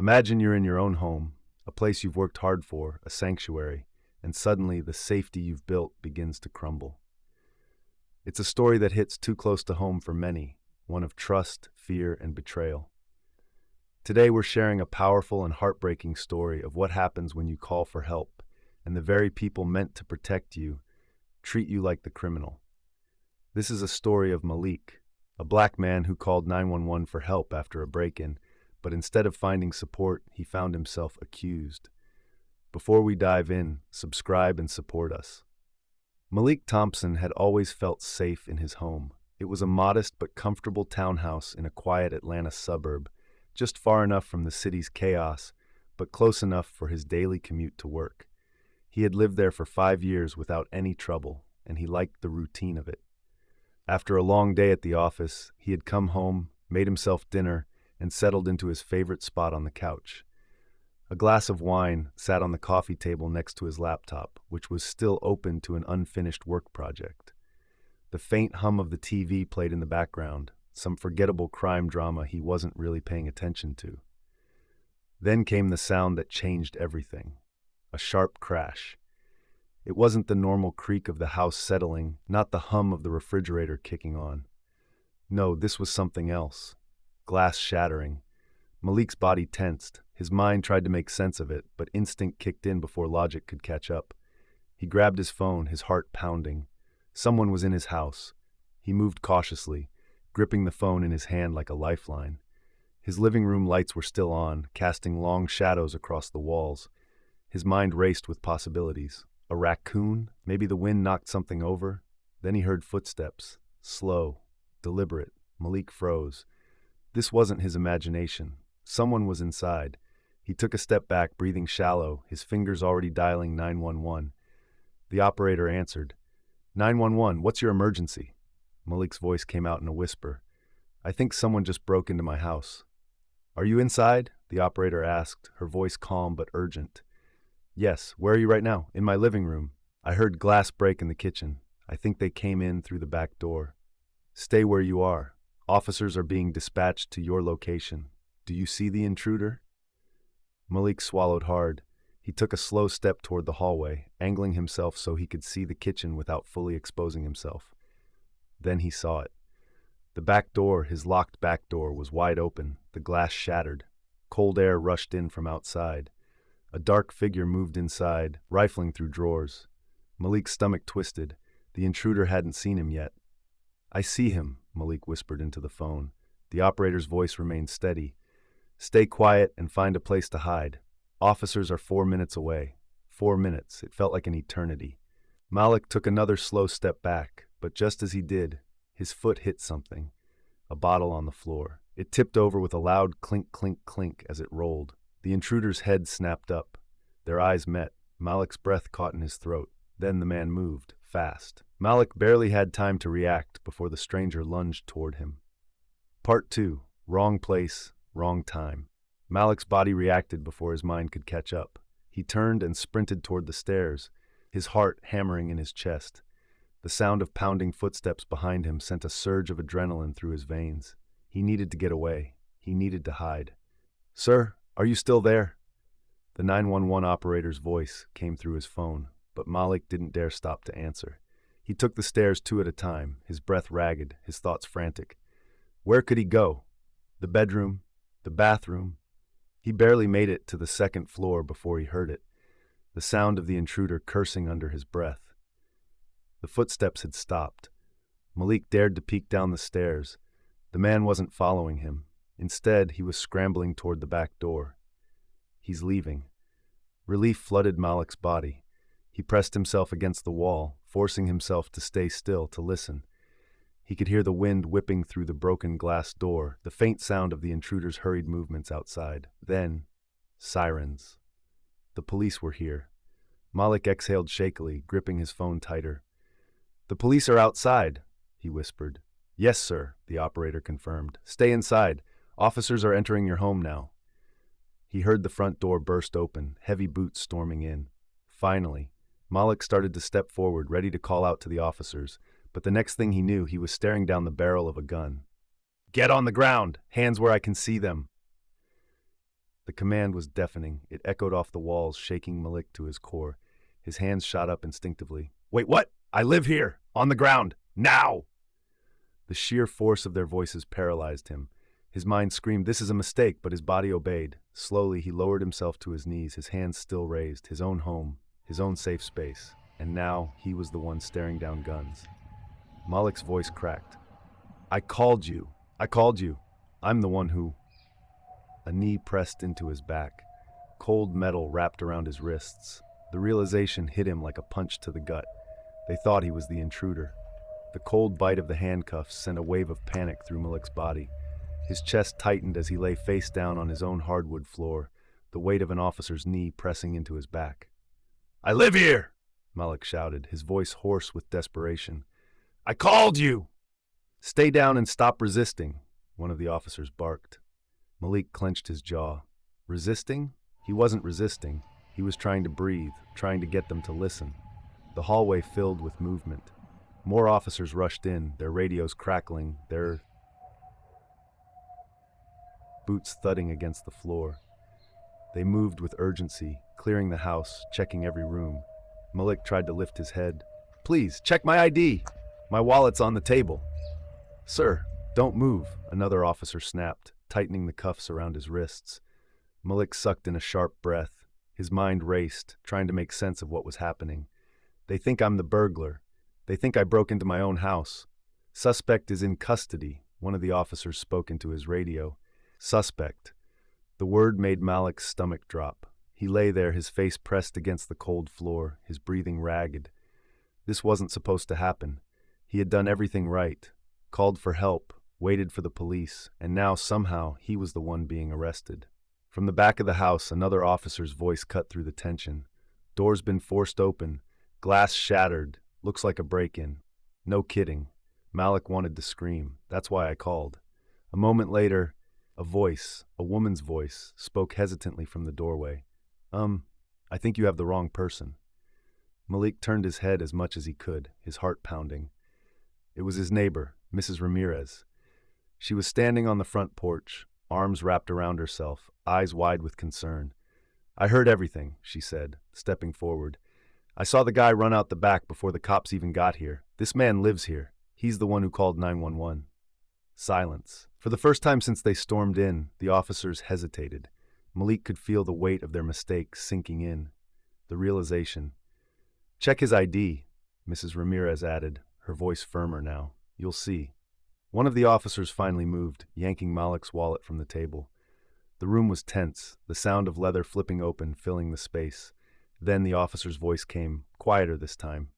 Imagine you're in your own home, a place you've worked hard for, a sanctuary, and suddenly the safety you've built begins to crumble. It's a story that hits too close to home for many, one of trust, fear, and betrayal. Today we're sharing a powerful and heartbreaking story of what happens when you call for help, and the very people meant to protect you treat you like the criminal. This is a story of Malik, a black man who called 911 for help after a break-in, but instead of finding support, he found himself accused. Before we dive in, subscribe and support us. Malik Thompson had always felt safe in his home. It was a modest but comfortable townhouse in a quiet Atlanta suburb, just far enough from the city's chaos, but close enough for his daily commute to work. He had lived there for 5 years without any trouble, and he liked the routine of it. After a long day at the office, he had come home, made himself dinner, and settled into his favorite spot on the couch. A glass of wine sat on the coffee table next to his laptop, which was still open to an unfinished work project. The faint hum of the TV played in the background, some forgettable crime drama he wasn't really paying attention to. Then came the sound that changed everything. A sharp crash. It wasn't the normal creak of the house settling, not the hum of the refrigerator kicking on. No, this was something else. Glass shattering. Malik's body tensed. His mind tried to make sense of it, but instinct kicked in before logic could catch up. He grabbed his phone, his heart pounding. Someone was in his house. He moved cautiously, gripping the phone in his hand like a lifeline. His living room lights were still on, casting long shadows across the walls. His mind raced with possibilities. A raccoon? Maybe the wind knocked something over? Then he heard footsteps. Slow, deliberate. Malik froze. This wasn't his imagination. Someone was inside. He took a step back, breathing shallow, his fingers already dialing 911. The operator answered. 911, what's your emergency? Malik's voice came out in a whisper. I think someone just broke into my house. Are you inside? The operator asked, her voice calm but urgent. Yes, where are you right now? In my living room. I heard glass break in the kitchen. I think they came in through the back door. Stay where you are. Officers are being dispatched to your location. Do you see the intruder? Malik swallowed hard. He took a slow step toward the hallway, angling himself so he could see the kitchen without fully exposing himself. Then he saw it. The back door, his locked back door, was wide open, the glass shattered. Cold air rushed in from outside. A dark figure moved inside, rifling through drawers. Malik's stomach twisted. The intruder hadn't seen him yet. I see him, Malik whispered into the phone. The operator's voice remained steady. Stay quiet and find a place to hide. Officers are 4 minutes away. 4 minutes. It felt like an eternity. Malik took another slow step back, but just as he did, his foot hit something. A bottle on the floor. It tipped over with a loud clink, clink, clink as it rolled. The intruder's head snapped up. Their eyes met. Malik's breath caught in his throat. Then the man moved, fast. Malik barely had time to react before the stranger lunged toward him. Part 2. Wrong place, wrong time. Malik's body reacted before his mind could catch up. He turned and sprinted toward the stairs, his heart hammering in his chest. The sound of pounding footsteps behind him sent a surge of adrenaline through his veins. He needed to get away. He needed to hide. Sir, are you still there? The 911 operator's voice came through his phone, but Malik didn't dare stop to answer. He took the stairs 2 at a time, his breath ragged, his thoughts frantic. Where could he go? The bedroom? The bathroom? He barely made it to the 2nd floor before he heard it, the sound of the intruder cursing under his breath. The footsteps had stopped. Malik dared to peek down the stairs. The man wasn't following him. Instead, he was scrambling toward the back door. He's leaving. Relief flooded Malik's body. He pressed himself against the wall, forcing himself to stay still, to listen. He could hear the wind whipping through the broken glass door, the faint sound of the intruder's hurried movements outside. Then, sirens. The police were here. Malik exhaled shakily, gripping his phone tighter. The police are outside, he whispered. Yes, sir, the operator confirmed. Stay inside. Officers are entering your home now. He heard the front door burst open, heavy boots storming in. Finally, Malik started to step forward, ready to call out to the officers, but the next thing he knew, he was staring down the barrel of a gun. Get on the ground! Hands where I can see them! The command was deafening. It echoed off the walls, shaking Malik to his core. His hands shot up instinctively. "Wait, what? I live here! On the ground! Now!" The sheer force of their voices paralyzed him. His mind screamed, "This is a mistake," but his body obeyed. Slowly, he lowered himself to his knees, his hands still raised, his own home, his own safe space. And now, he was the one staring down guns. Malik's voice cracked. "I called you. I called you. I'm the one who—" A knee pressed into his back. Cold metal wrapped around his wrists. The realization hit him like a punch to the gut. They thought he was the intruder. The cold bite of the handcuffs sent a wave of panic through Malik's body. His chest tightened as he lay face down on his own hardwood floor, the weight of an officer's knee pressing into his back. "I live here!" Malik shouted, his voice hoarse with desperation. "I called you!" "Stay down and stop resisting," one of the officers barked. Malik clenched his jaw. Resisting? He wasn't resisting. He was trying to breathe, trying to get them to listen. The hallway filled with movement. More officers rushed in, their radios crackling, their boots thudding against the floor. They moved with urgency, clearing the house, checking every room. Malik tried to lift his head. "Please, check my ID! My wallet's on the table." "Sir, don't move," another officer snapped, tightening the cuffs around his wrists. Malik sucked in a sharp breath. His mind raced, trying to make sense of what was happening. "They think I'm the burglar. They think I broke into my own house. Suspect is in custody," one of the officers spoke into his radio. Suspect. The word made Malik's stomach drop. He lay there, his face pressed against the cold floor, his breathing ragged. This wasn't supposed to happen. He had done everything right, called for help, waited for the police, and now somehow he was the one being arrested. From the back of the house, another officer's voice cut through the tension. "Door's been forced open. Glass shattered. Looks like a break-in." No kidding. Malik wanted to scream. That's why I called. A moment later, a voice, a woman's voice, spoke hesitantly from the doorway. I think you have the wrong person." Malik turned his head as much as he could, his heart pounding. It was his neighbor, Mrs. Ramirez. She was standing on the front porch, arms wrapped around herself, eyes wide with concern. "I heard everything," she said, stepping forward. "I saw the guy run out the back before the cops even got here. This man lives here. He's the one who called 911. Silence. For the first time since they stormed in, the officers hesitated. Malik could feel the weight of their mistake sinking in. The realization. "Check his ID," Mrs. Ramirez added, her voice firmer now. "You'll see." One of the officers finally moved, yanking Malik's wallet from the table. The room was tense, the sound of leather flipping open filling the space. Then the officer's voice came, quieter this time.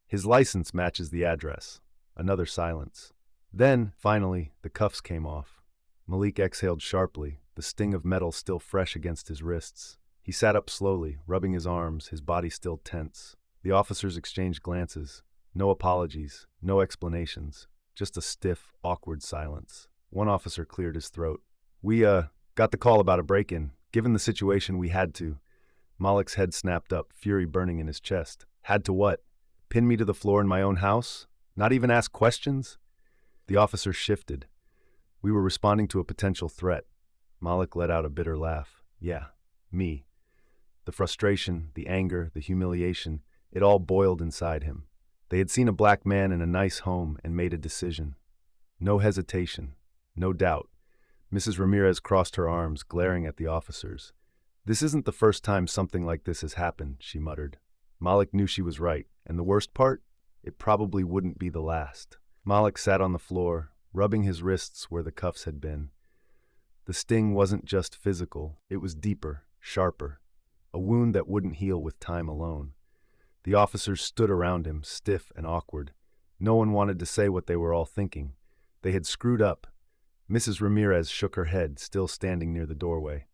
"His license matches the address." Another silence. Then, finally, the cuffs came off. Malik exhaled sharply, the sting of metal still fresh against his wrists. He sat up slowly, rubbing his arms, his body still tense. The officers exchanged glances. No apologies, no explanations. Just a stiff, awkward silence. One officer cleared his throat. "We, got the call about a break-in. Given the situation, we had to." Malik's head snapped up, fury burning in his chest. "Had to what? Pin me to the floor in my own house? Not even ask questions?" The officer shifted. "We were responding to a potential threat." Malik let out a bitter laugh. "Yeah, me." The frustration, the anger, the humiliation, it all boiled inside him. They had seen a black man in a nice home and made a decision. No hesitation, no doubt. Mrs. Ramirez crossed her arms, glaring at the officers. "This isn't the first time something like this has happened," she muttered. Malik knew she was right, and the worst part? It probably wouldn't be the last. Malik sat on the floor, rubbing his wrists where the cuffs had been. The sting wasn't just physical, it was deeper, sharper. A wound that wouldn't heal with time alone. The officers stood around him, stiff and awkward. No one wanted to say what they were all thinking. They had screwed up. Mrs. Ramirez shook her head, still standing near the doorway.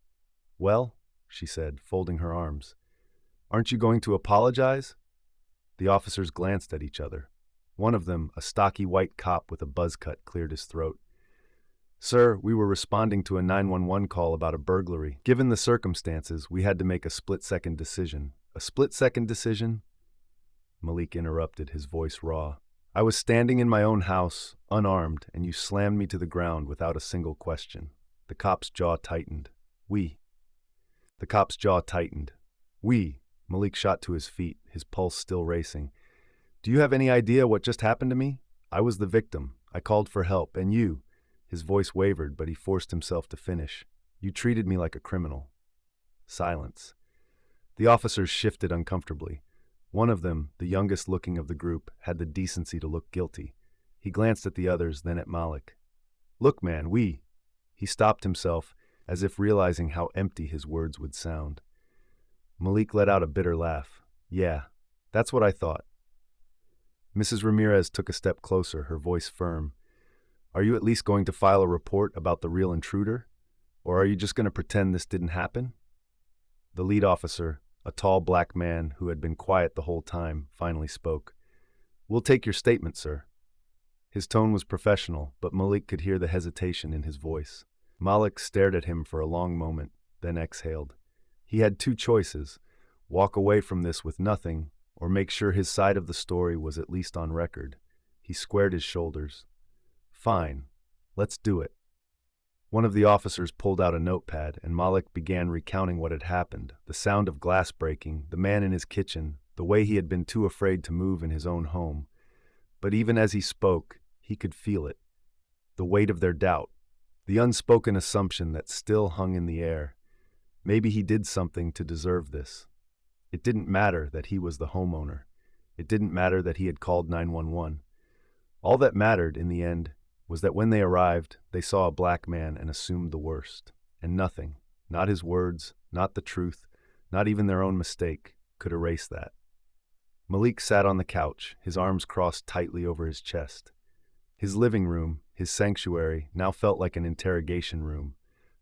"Well," she said, folding her arms. "Aren't you going to apologize?" The officers glanced at each other. One of them, a stocky white cop with a buzz cut, cleared his throat. "Sir, we were responding to a 911 call about a burglary. Given the circumstances, we had to make a split-second decision." "A split-second decision?" Malik interrupted, his voice raw. "I was standing in my own house, unarmed, and you slammed me to the ground without a single question." The cop's jaw tightened. "We. The cop's jaw tightened. Malik shot to his feet, his pulse still racing. Do you have any idea what just happened to me? I was the victim. I called for help, and you. His voice wavered, but he forced himself to finish. You treated me like a criminal. Silence. The officers shifted uncomfortably. One of them, the youngest looking of the group, had the decency to look guilty. He glanced at the others, then at Malik. Look, man, He stopped himself, as if realizing how empty his words would sound. Malik let out a bitter laugh. Yeah, that's what I thought. Mrs. Ramirez took a step closer, her voice firm. Are you at least going to file a report about the real intruder? Or are you just going to pretend this didn't happen? The lead officer, a tall black man who had been quiet the whole time, finally spoke. We'll take your statement, sir. His tone was professional, but Malik could hear the hesitation in his voice. Malik stared at him for a long moment, then exhaled. He had two choices: walk away from this with nothing, or make sure his side of the story was at least on record. He squared his shoulders. Fine, let's do it. One of the officers pulled out a notepad, and Malik began recounting what had happened, the sound of glass breaking, the man in his kitchen, the way he had been too afraid to move in his own home. But even as he spoke, he could feel it. The weight of their doubt, the unspoken assumption that still hung in the air. Maybe he did something to deserve this. It didn't matter that he was the homeowner. It didn't matter that he had called 911. All that mattered, in the end, was that when they arrived, they saw a black man and assumed the worst. And nothing, not his words, not the truth, not even their own mistake, could erase that. Malik sat on the couch, his arms crossed tightly over his chest. His living room, his sanctuary, now felt like an interrogation room.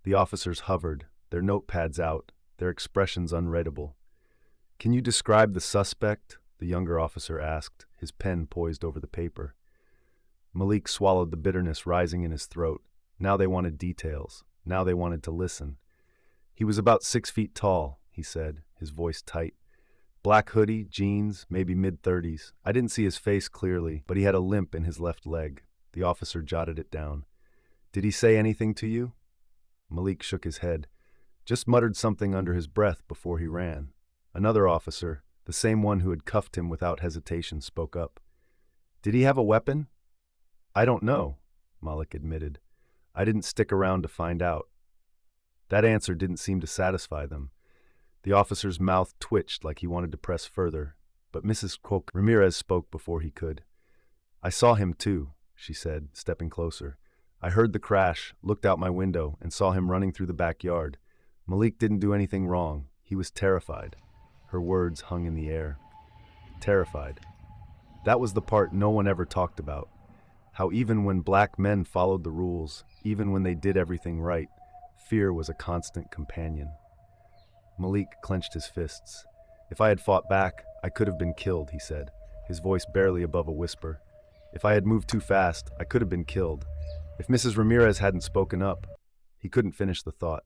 The officers hovered, their notepads out, their expressions unreadable. Can you describe the suspect? The younger officer asked, his pen poised over the paper. Malik swallowed the bitterness rising in his throat. Now they wanted details. Now they wanted to listen. He was about 6 feet tall, he said, his voice tight. Black hoodie, jeans, maybe mid-30s. I didn't see his face clearly, but he had a limp in his left leg. The officer jotted it down. Did he say anything to you? Malik shook his head. Just muttered something under his breath before he ran. Another officer, the same one who had cuffed him without hesitation, spoke up. Did he have a weapon? I don't know, Malik admitted. I didn't stick around to find out. That answer didn't seem to satisfy them. The officer's mouth twitched like he wanted to press further, but Mrs. Ramirez spoke before he could. I saw him too, she said, stepping closer. I heard the crash, looked out my window, and saw him running through the backyard. Malik didn't do anything wrong. He was terrified. Her words hung in the air. Terrified. That was the part no one ever talked about. How even when black men followed the rules, even when they did everything right, fear was a constant companion. Malik clenched his fists. If I had fought back, I could have been killed, he said, his voice barely above a whisper. If I had moved too fast, I could have been killed. If Mrs. Ramirez hadn't spoken up. He couldn't finish the thought.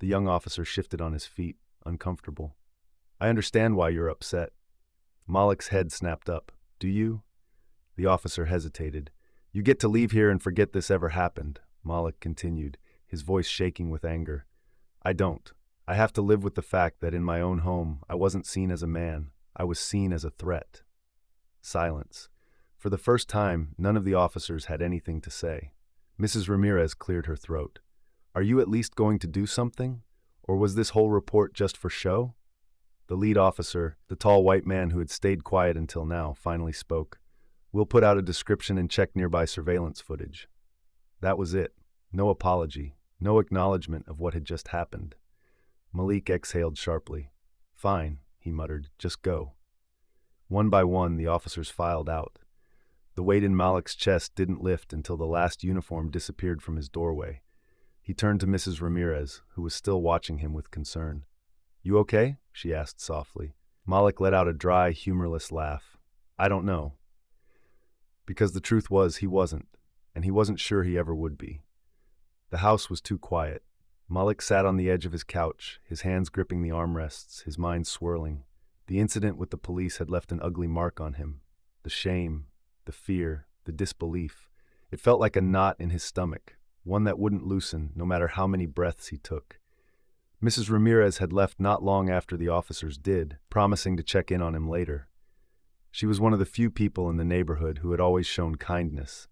The young officer shifted on his feet, uncomfortable. I understand why you're upset. Malik's head snapped up. Do you? The officer hesitated. You get to leave here and forget this ever happened, Malik continued, his voice shaking with anger. I don't. I have to live with the fact that in my own home, I wasn't seen as a man. I was seen as a threat. Silence. For the first time, none of the officers had anything to say. Mrs. Ramirez cleared her throat. Are you at least going to do something? Or was this whole report just for show? The lead officer, the tall white man who had stayed quiet until now, finally spoke. We'll put out a description and check nearby surveillance footage. That was it. No apology. No acknowledgement of what had just happened. Malik exhaled sharply. Fine, he muttered. Just go. One by one, the officers filed out. The weight in Malik's chest didn't lift until the last uniform disappeared from his doorway. He turned to Mrs. Ramirez, who was still watching him with concern. You okay? She asked softly. Malik let out a dry, humorless laugh. I don't know. Because the truth was he wasn't, and he wasn't sure he ever would be. The house was too quiet. Malik sat on the edge of his couch, his hands gripping the armrests, his mind swirling. The incident with the police had left an ugly mark on him. The shame, the fear, the disbelief. It felt like a knot in his stomach, one that wouldn't loosen no matter how many breaths he took. Mrs. Ramirez had left not long after the officers did, promising to check in on him later. She was one of the few people in the neighborhood who had always shown kindness,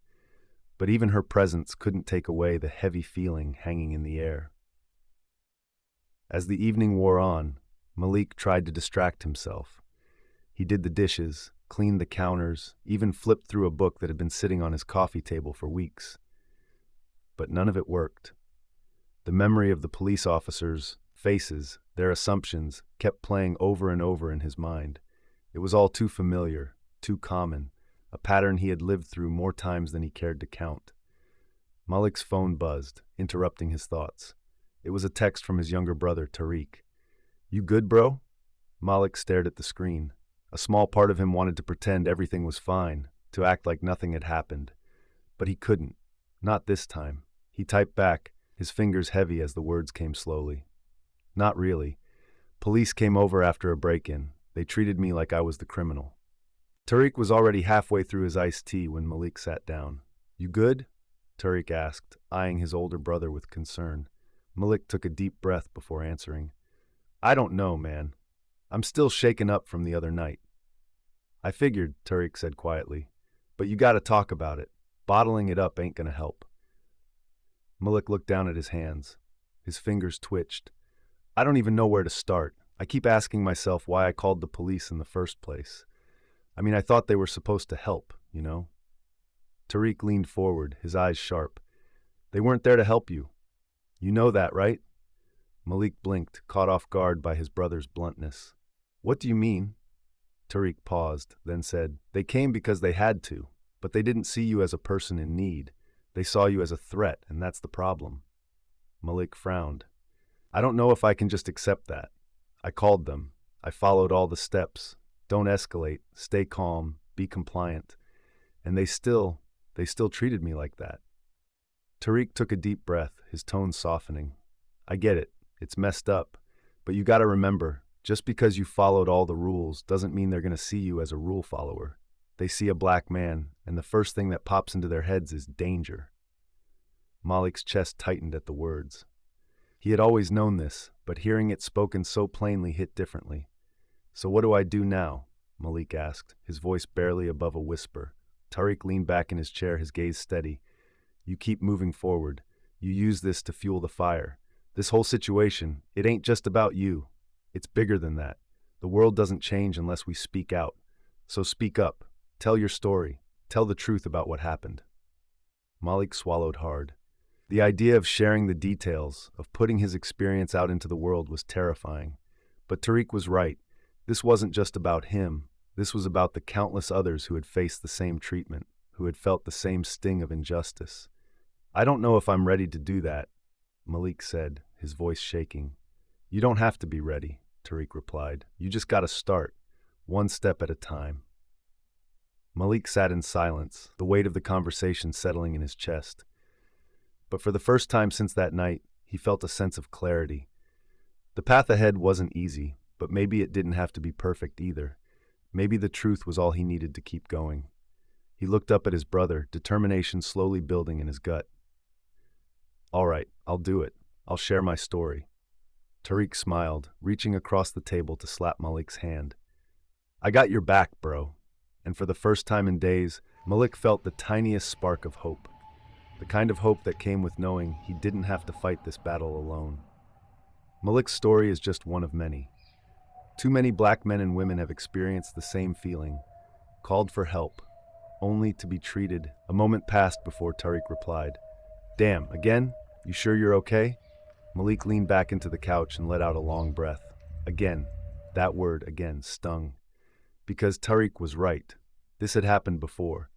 but even her presence couldn't take away the heavy feeling hanging in the air. As the evening wore on, Malik tried to distract himself. He did the dishes, cleaned the counters, even flipped through a book that had been sitting on his coffee table for weeks. But none of it worked. The memory of the police officers' faces, their assumptions, kept playing over and over in his mind. It was all too familiar, too common, a pattern he had lived through more times than he cared to count. Malik's phone buzzed, interrupting his thoughts. It was a text from his younger brother, Tariq. "You good, bro?" Malik stared at the screen. A small part of him wanted to pretend everything was fine, to act like nothing had happened. But he couldn't. Not this time. He typed back, his fingers heavy as the words came slowly. "Not really. Police came over after a break-in. They treated me like I was the criminal." Tariq was already halfway through his iced tea when Malik sat down. "You good?" Tariq asked, eyeing his older brother with concern. Malik took a deep breath before answering. "I don't know, man. I'm still shaken up from the other night." "I figured," Tariq said quietly. "But you gotta talk about it. Bottling it up ain't gonna help." Malik looked down at his hands. His fingers twitched. "I don't even know where to start. I keep asking myself why I called the police in the first place. I mean, I thought they were supposed to help, you know?" Tariq leaned forward, his eyes sharp. "They weren't there to help you. You know that, right?" Malik blinked, caught off guard by his brother's bluntness. "What do you mean?" Tariq paused, then said, "They came because they had to, but they didn't see you as a person in need. They saw you as a threat, and that's the problem." Malik frowned. "I don't know if I can just accept that. I called them. I followed all the steps. Don't escalate, stay calm, be compliant. And they still treated me like that." Tariq took a deep breath, his tone softening. "I get it. It's messed up. But you gotta remember, just because you followed all the rules doesn't mean they're gonna see you as a rule follower. They see a black man, and the first thing that pops into their heads is danger." Malik's chest tightened at the words. He had always known this, but hearing it spoken so plainly hit differently. "So what do I do now?" Malik asked, his voice barely above a whisper. Tariq leaned back in his chair, his gaze steady. "You keep moving forward. You use this to fuel the fire. This whole situation, it ain't just about you. It's bigger than that. The world doesn't change unless we speak out. So speak up. Tell your story. Tell the truth about what happened." Malik swallowed hard. The idea of sharing the details, of putting his experience out into the world was terrifying. But Tariq was right. This wasn't just about him. This was about the countless others who had faced the same treatment, who had felt the same sting of injustice. "I don't know if I'm ready to do that," Malik said, his voice shaking. "You don't have to be ready," Tariq replied. "You just gotta start, one step at a time." Malik sat in silence, the weight of the conversation settling in his chest. But for the first time since that night, he felt a sense of clarity. The path ahead wasn't easy, but maybe it didn't have to be perfect either. Maybe the truth was all he needed to keep going. He looked up at his brother, determination slowly building in his gut. "All right, I'll do it. I'll share my story." Tariq smiled, reaching across the table to slap Malik's hand. "I got your back, bro." And for the first time in days, Malik felt the tiniest spark of hope. The kind of hope that came with knowing he didn't have to fight this battle alone. Malik's story is just one of many. Too many black men and women have experienced the same feeling, called for help, only to be treated. A moment passed before Tariq replied, "Damn, again? You sure you're okay?" Malik leaned back into the couch and let out a long breath. Again, that word again stung. Because Tariq was right. This had happened before.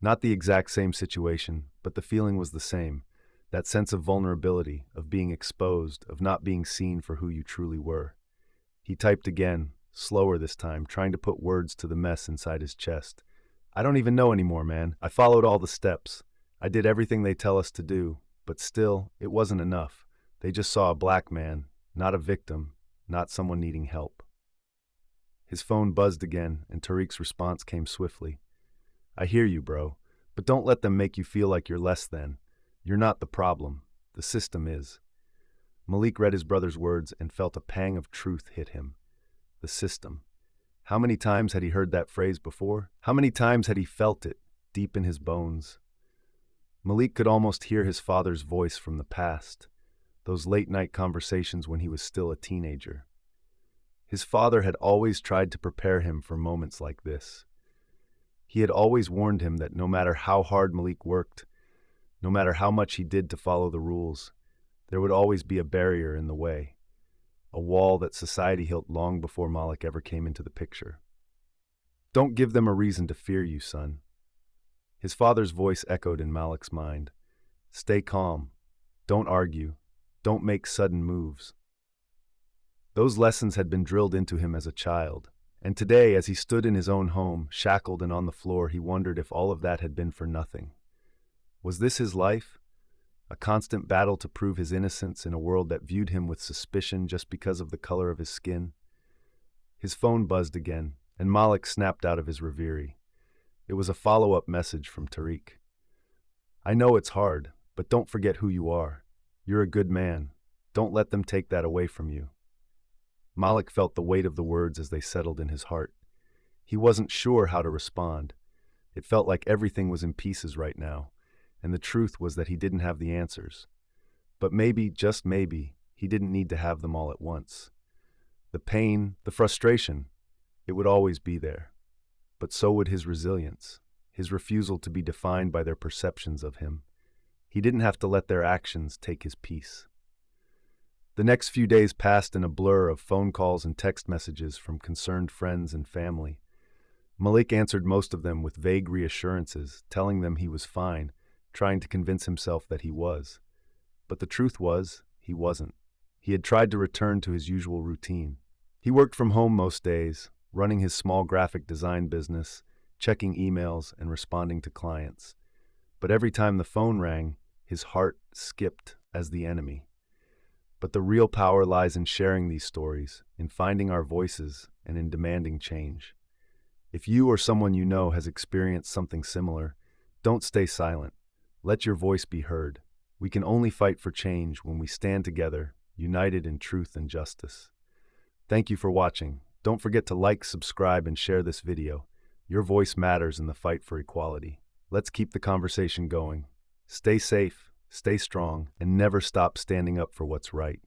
Not the exact same situation, but the feeling was the same. That sense of vulnerability, of being exposed, of not being seen for who you truly were. He typed again, slower this time, trying to put words to the mess inside his chest. "I don't even know anymore, man. I followed all the steps. I did everything they tell us to do, but still, it wasn't enough. They just saw a black man, not a victim, not someone needing help." His phone buzzed again, and Tariq's response came swiftly. "I hear you, bro, but don't let them make you feel like you're less than. You're not the problem. The system is." Malik read his brother's words and felt a pang of truth hit him. The system. How many times had he heard that phrase before? How many times had he felt it, deep in his bones? Malik could almost hear his father's voice from the past, those late-night conversations when he was still a teenager. His father had always tried to prepare him for moments like this. He had always warned him that no matter how hard Malik worked, no matter how much he did to follow the rules, there would always be a barrier in the way, a wall that society built long before Malik ever came into the picture. Don't give them a reason to fear you, son. His father's voice echoed in Malik's mind. Stay calm. Don't argue. Don't make sudden moves. Those lessons had been drilled into him as a child, and today, as he stood in his own home, shackled and on the floor, he wondered if all of that had been for nothing. Was this his life? A constant battle to prove his innocence in a world that viewed him with suspicion just because of the color of his skin? His phone buzzed again, and Malik snapped out of his reverie. It was a follow-up message from Tariq. I know it's hard, but don't forget who you are. You're a good man. Don't let them take that away from you. Malik felt the weight of the words as they settled in his heart. He wasn't sure how to respond. It felt like everything was in pieces right now, and the truth was that he didn't have the answers. But maybe, just maybe, he didn't need to have them all at once. The pain, the frustration, it would always be there. But so would his resilience, his refusal to be defined by their perceptions of him. He didn't have to let their actions take his peace. The next few days passed in a blur of phone calls and text messages from concerned friends and family. Malik answered most of them with vague reassurances, telling them he was fine, trying to convince himself that he was. But the truth was, he wasn't. He had tried to return to his usual routine. He worked from home most days, running his small graphic design business, checking emails, and responding to clients. But every time the phone rang, his heart skipped as the enemy. But the real power lies in sharing these stories, in finding our voices, and in demanding change. If you or someone you know has experienced something similar, don't stay silent. Let your voice be heard. We can only fight for change when we stand together, united in truth and justice. Thank you for watching. Don't forget to like, subscribe, and share this video. Your voice matters in the fight for equality. Let's keep the conversation going. Stay safe, stay strong, and never stop standing up for what's right.